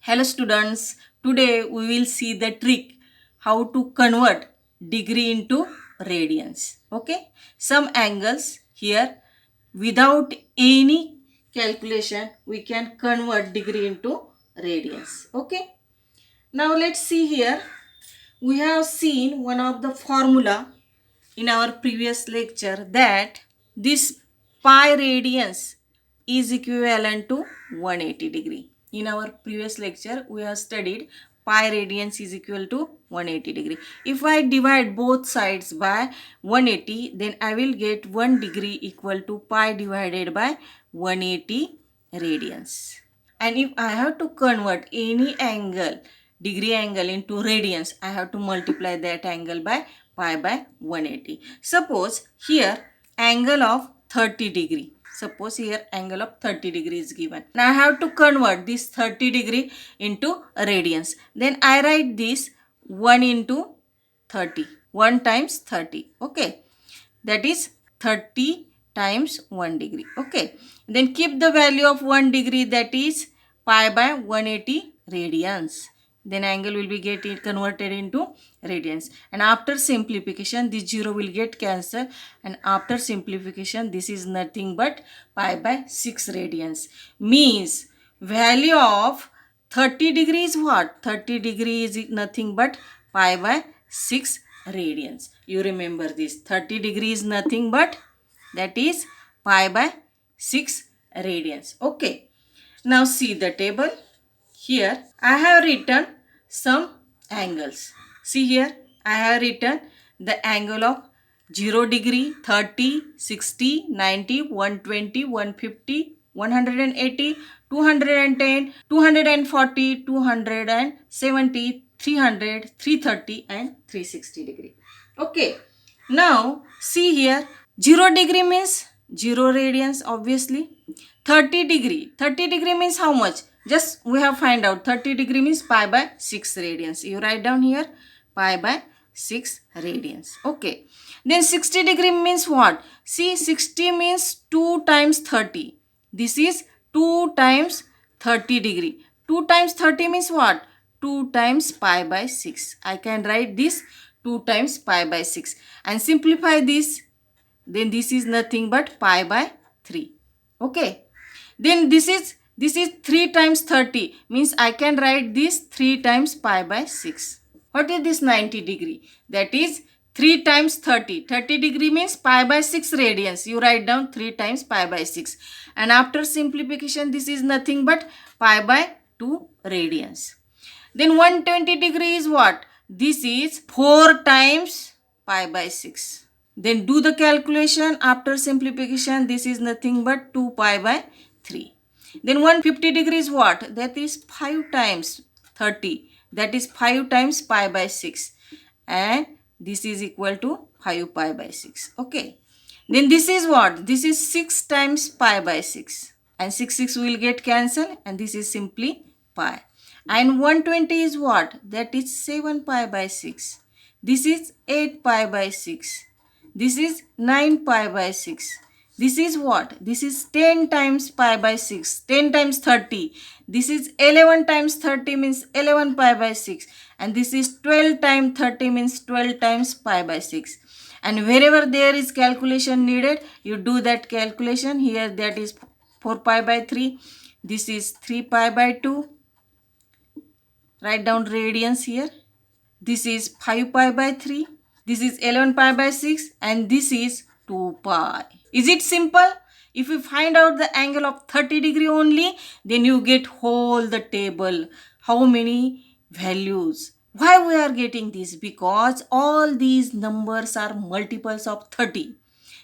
Hello students, today we will see the trick how to convert degree into radians. Okay, some angles here without any calculation we can convert degree into radians. Okay, now let's see here. We have seen one of the formula in our previous lecture that this pi radians is equivalent to 180 degree. In our previous lecture, we have studied pi radians is equal to 180 degree. If I divide both sides by 180, then I will get 1 degree equal to pi divided by 180 radians. And if I have to convert any angle, degree angle into radians, I have to multiply that angle by pi by 180. Suppose here angle of 30 degree. Suppose here angle of 30 degree is given. Now I have to convert this 30 degree into radians. Then I write this 1 into 30. 1 times 30. Okay. That is 30 times 1 degree. Okay. Then keep the value of 1 degree, that is pi by 180 radians. Then angle will be converted into radians. And after simplification, this 0 will get cancelled. And after simplification, this is nothing but pi by 6 radians. Means value of 30 degree is what? 30 degree is nothing but pi by 6 radians. You remember this. 30 degree is nothing but that is pi by 6 radians. Okay. Now see the table. Here I have written some angles. See here I have written the angle of 0 degree, 30, 60, 90, 120, 150, 180, 210, 240, 270, 300, 330 and 360 degree. Okay. Now see here 0 degree means 0 radians obviously. 30 degree. 30 degree means how much? Just we have find out. 30 degree means pi by 6 radians. You write down here pi by 6 radians. Okay. Then 60 degree means what? See 60 means 2 times 30. This is 2 times 30 degree. 2 times 30 means what? 2 times pi by 6. I can write this 2 times pi by 6. And simplify this. Then this is nothing but pi by 3. Okay. Then this is 3 times 30 means I can write this 3 times pi by 6. What is this 90 degree? That is 3 times 30. 30 degree means pi by 6 radians. You write down 3 times pi by 6. And after simplification, this is nothing but pi by 2 radians. Then 120 degree is what? This is 4 times pi by 6. Then do the calculation. After simplification, this is nothing but 2 pi by 3. Then 150 degree is what? That is 5 times 30. That is 5 times pi by 6. And this is equal to 5 pi by 6. Okay. Then this is what? This is 6 times pi by 6. And 6 will get cancelled. And this is simply pi. And 120 is what? That is 7 pi by 6. This is 8 pi by 6. This is 9 pi by 6. This is what? This is 10 times pi by 6. 10 times 30. This is 11 times 30 means 11 pi by 6. And this is 12 times 30 means 12 times pi by 6. And wherever there is calculation needed, you do that calculation. Here that is 4 pi by 3. This is 3 pi by 2. Write down radians here. This is 5 pi by 3. This is 11 pi by 6 and this is 2 pi. Is it simple? If you find out the angle of 30 degree only, then you get whole the table. How many values? Why we are getting this? Because all these numbers are multiples of 30.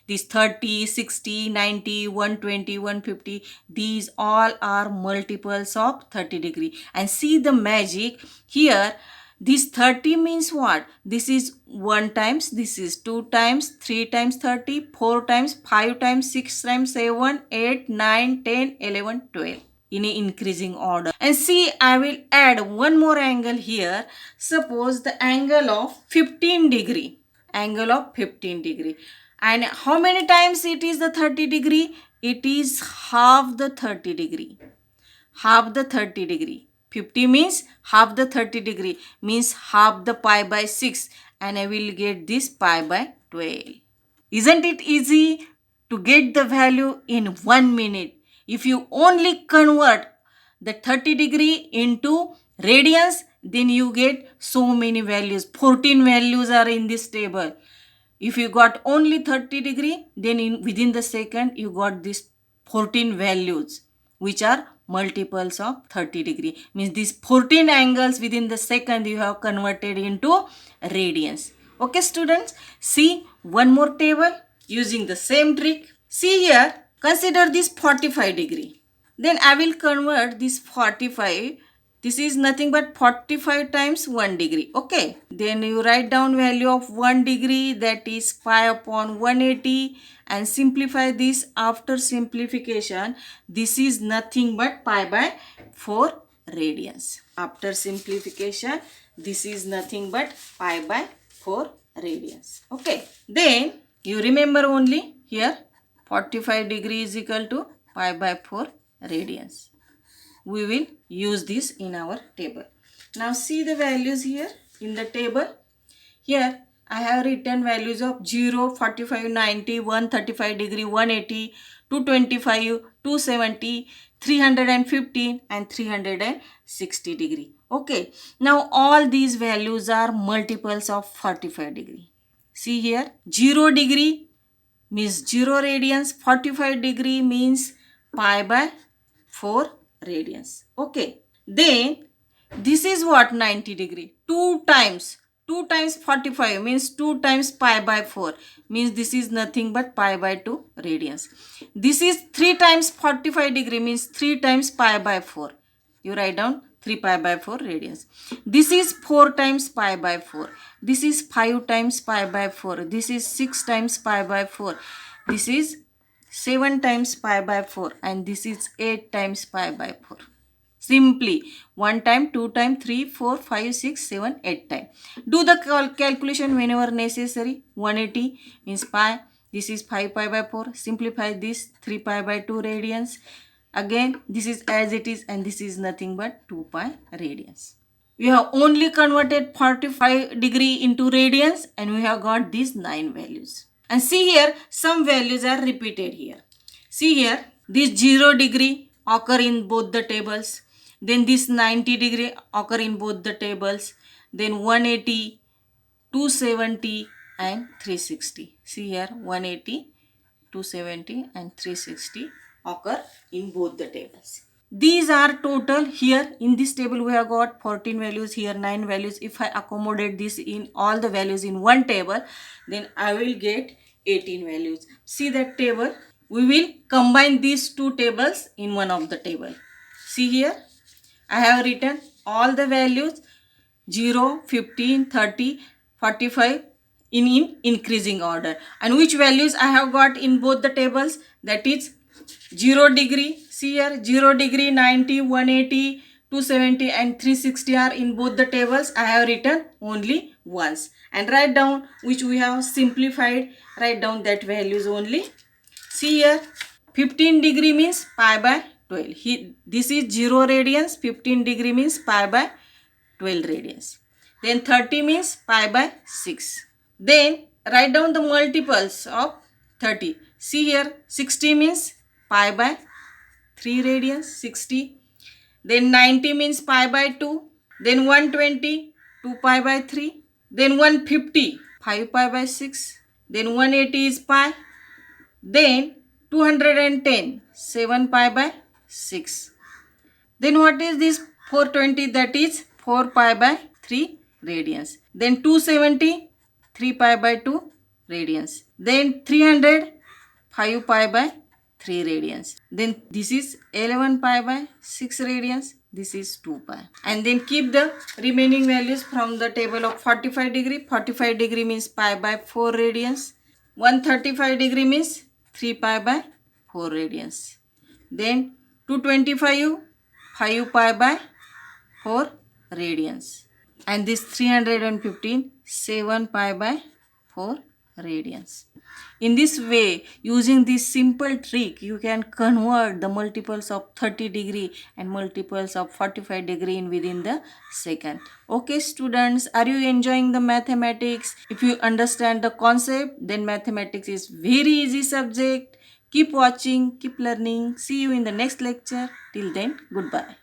These 30, 60, 90, 120, 150, these all are multiples of 30 degree. And see the magic here. This 30 means what? This is 1 times, this is 2 times, 3 times 30, 4 times, 5 times, 6 times, 7, 8, 9, 10, 11, 12 in an increasing order. And see, I will add one more angle here. Suppose the angle of 15 degree. Angle of 15 degree. And how many times it is the 30 degree? It is half the 30 degree. Half the 30 degree. 50 means half the 30 degree, means half the pi by 6, and I will get this pi by 12. Isn't it easy to get the value in 1 minute? If you only convert the 30 degree into radians, then you get so many values. 14 values are in this table. If you got only 30 degree, then within the second you got these 14 values, which are multiples of 30 degree. Means these 14 angles within the second you have converted into radians. Okay students, see one more table using the same trick. See here, consider this 45 degree. Then I will convert this 45. This is nothing but 45 times 1 degree. Okay. Then you write down value of 1 degree, that is pi upon 180, and simplify this. After simplification, this is nothing but pi by 4 radians. After simplification, this is nothing but pi by 4 radians. Okay. Then you remember only here 45 degree is equal to pi by 4 radians. We will use this in our table. Now see the values here in the table. Here I have written values of 0, 45, 90, 135 degree, 180, 225, 270, 315 and 360 degree. Okay. Now all these values are multiples of 45 degree. See here, 0 degree means 0 radians, 45 degree means pi by 4 radians. Okay. Then this is what 90 degree. 2 times 45 means 2 times pi by 4, means this is nothing but pi by 2 radians. This is 3 times 45 degree means 3 times pi by 4. You write down 3 pi by 4 radians. This is 4 times pi by 4. This is 5 times pi by 4. This is 6 times pi by 4. This is 7 times pi by 4, and this is 8 times pi by 4. Simply 1 time, 2 time, 3, 4, 5, 6, 7, 8 time. Do the calculation whenever necessary. 180 means pi. This is 5 pi by 4. Simplify this, 3 pi by 2 radians. Again, this is as it is, and this is nothing but 2 pi radians. We have only converted 45 degree into radians, and we have got these 9 values. And see here, some values are repeated here. See here, this 0 degree occur in both the tables. Then this 90 degree occur in both the tables. Then 180, 270 and 360. See here, 180, 270 and 360 occur in both the tables. These are total. Here in this table we have got 14 values, here 9 values. If I accommodate this in all the values in one table, then I will get 18 values. See that table? We will combine these two tables in one of the table. See here, I have written all the values 0, 15, 30, 45 in increasing order. And which values I have got in both the tables? That is 0 degree. See here, 0 degree, 90, 180, 270 and 360 are in both the tables. I have written only once. And write down which we have simplified. Write down that values only. See here, 15 degree means pi by 12. This is 0 radians. 15 degree means pi by 12 radians. Then 30 means pi by 6. Then write down the multiples of 30. See here, 60 means pi by 3 radians, 60. Then 90 means pi by 2. Then 120, 2 pi by 3. Then 150, 5 pi by 6. Then 180 is pi. Then 210, 7 pi by 6. Then what is this 420? That is 4 pi by 3 radians. Then 270, 3 pi by 2 radians. Then 300, 5 pi by 3 radians. Then this is 11 pi by 6 radians. This is 2 pi. And then keep the remaining values from the table of 45 degree. 45 degree means pi by 4 radians. 135 degree means 3 pi by 4 radians. Then 225, 5 pi by 4 radians. And this 315, 7 pi by 4 radians. In this way, using this simple trick, you can convert the multiples of 30 degree and multiples of 45 degree in within the second. Okay students, are you enjoying the mathematics? If you understand the concept, then mathematics is very easy subject. Keep watching, keep learning. See you in the next lecture. Till then, goodbye.